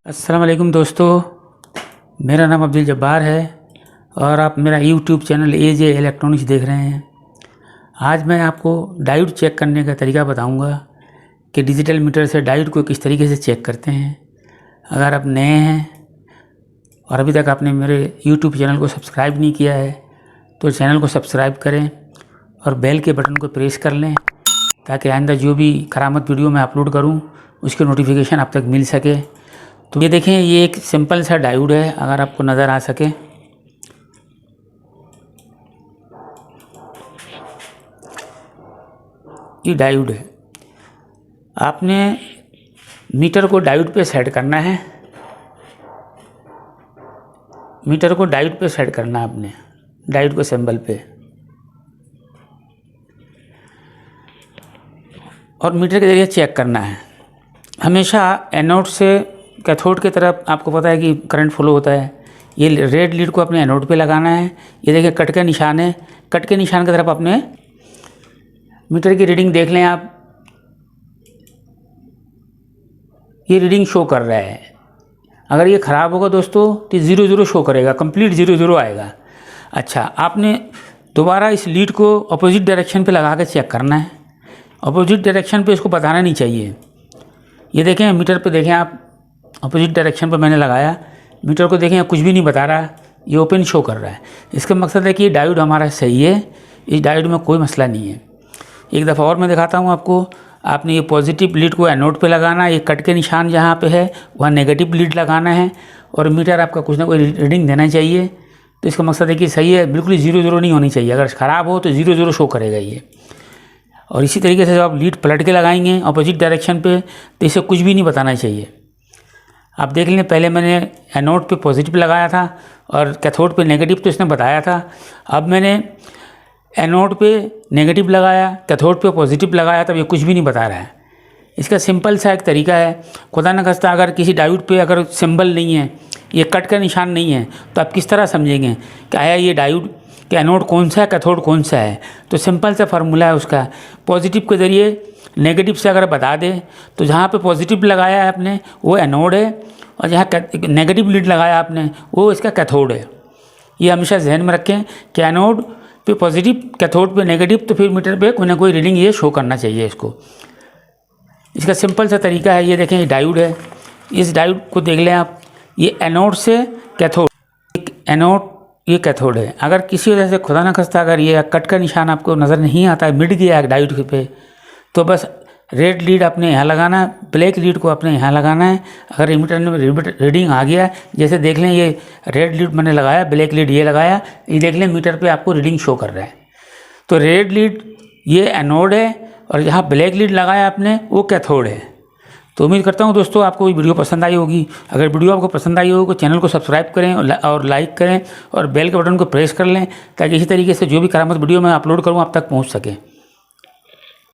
अस्सलाम वालेकुम दोस्तों, मेरा नाम अब्दुल जब्बार है और आप मेरा यूट्यूब चैनल एजे इलेक्ट्रॉनिक्स देख रहे हैं। आज मैं आपको डायोड चेक करने का तरीका बताऊंगा कि डिजिटल मीटर से डायोड को किस तरीके से चेक करते हैं। अगर आप नए हैं और अभी तक आपने मेरे यूट्यूब चैनल को सब्सक्राइब नहीं किया है तो चैनल को सब्सक्राइब करें और बेल के बटन को प्रेस कर लें ताकि आइंदा जो भी करामत वीडियो मैं अपलोड करूँ उसकी नोटिफिकेशन आप तक मिल सके। तो ये देखें, ये एक सिंपल सा डायोड है, अगर आपको नज़र आ सके। ये डायोड है, आपने मीटर को डायोड पे सेट करना है। मीटर को डायोड पे सेट करना है आपने, डायोड को सिंबल पे, और मीटर के जरिए चेक करना है। हमेशा एनोड से कैथोड की तरफ आपको पता है कि करंट फ्लो होता है। ये रेड लीड को अपने एनोड पे लगाना है। ये देखिए कट का निशान है, कट के निशान की तरफ अपने मीटर की रीडिंग देख लें आप। ये रीडिंग शो कर रहा है। अगर ये ख़राब होगा दोस्तों तो 0 शो करेगा, कंप्लीट 0 आएगा। अच्छा, आपने दोबारा इस लीड को अपोजिट डायरेक्शन पे लगा के चेक करना है। अपोजिट डायरेक्शन पे इसको बताना नहीं चाहिए। ये देखें मीटर पे, देखें आप, अपोजिट डायरेक्शन पर मैंने लगाया, मीटर को देखें कुछ भी नहीं बता रहा, ये ओपन शो कर रहा है। इसका मकसद है कि ये डायोड हमारा सही है, इस डायोड में कोई मसला नहीं है। एक दफ़ा और मैं दिखाता हूँ आपको। आपने ये पॉजिटिव लीड को एनोड पे लगाना है, ये कट के निशान जहाँ पे है वहाँ नेगेटिव लीड लगाना है, और मीटर आपका कुछ ना कोई रीडिंग देना चाहिए। तो इसका मकसद है कि सही है, बिल्कुल ही 0 नहीं होनी चाहिए। अगर ख़राब हो तो 0 शो करेगा ये। और इसी तरीके से जब आप लीड पलट के लगाएंगे अपोजिट डायरेक्शन पे तो इसे कुछ भी नहीं बताना चाहिए। आप देख लें, पहले मैंने एनोड पे पॉजिटिव लगाया था और कैथोड पे नेगेटिव, तो इसने बताया था। अब मैंने एनोड पे नेगेटिव लगाया, कैथोड पे पॉजिटिव लगाया, तब ये कुछ भी नहीं बता रहा है। इसका सिंपल सा एक तरीका है। खुदा न खास्ता अगर किसी डायोड पे अगर सिंबल नहीं है, ये कट का निशान नहीं है, तो आप किस तरह समझेंगे कि आया ये डायोड कि एनोड कौन सा है, कैथोड कौन सा है। तो सिंपल सा फार्मूला है उसका। पॉजिटिव के ज़रिए नेगेटिव से अगर बता दे तो जहाँ पे पॉजिटिव लगाया है आपने वो एनोड है, और जहाँ नेगेटिव लीड लगाया आपने वो इसका कैथोड है। ये हमेशा जहन में रखें कि एनोड पे पॉजिटिव, कैथोड पे नेगेटिव, तो फिर मीटर पे कोई ना कोई रीडिंग ये शो करना चाहिए इसको। इसका सिंपल सा तरीका है। ये देखें, ये डायोड है, इस डायोड को देख लें आप। ये एनोड से कैथोड, एनोड ये कैथोड है। अगर किसी वजह से खुदा न खास्ता अगर ये कट का निशान आपको नज़र नहीं आता है, मिट गया है डायोड पे, तो बस रेड लीड आपने यहाँ लगाना है, ब्लैक लीड को आपने यहाँ लगाना है। अगर मीटर में रीडिंग आ गया, जैसे देख लें ये रेड लीड मैंने लगाया, ब्लैक लीड ये लगाया, ये देख लें मीटर पे आपको रीडिंग शो कर रहा है। तो रेड लीड ये एनोड है और जहाँ ब्लैक लीड लगाया आपने वो कैथोड है। तो उम्मीद करता हूँ दोस्तों आपको ये वीडियो पसंद आई होगी। अगर वीडियो आपको पसंद आई हो तो चैनल को सब्सक्राइब करें और लाइक करें और बेल के बटन को प्रेस कर लें ताकि इसी तरीके से जो भी करामत वीडियो मैं अपलोड करूँ आप तक पहुँच सके।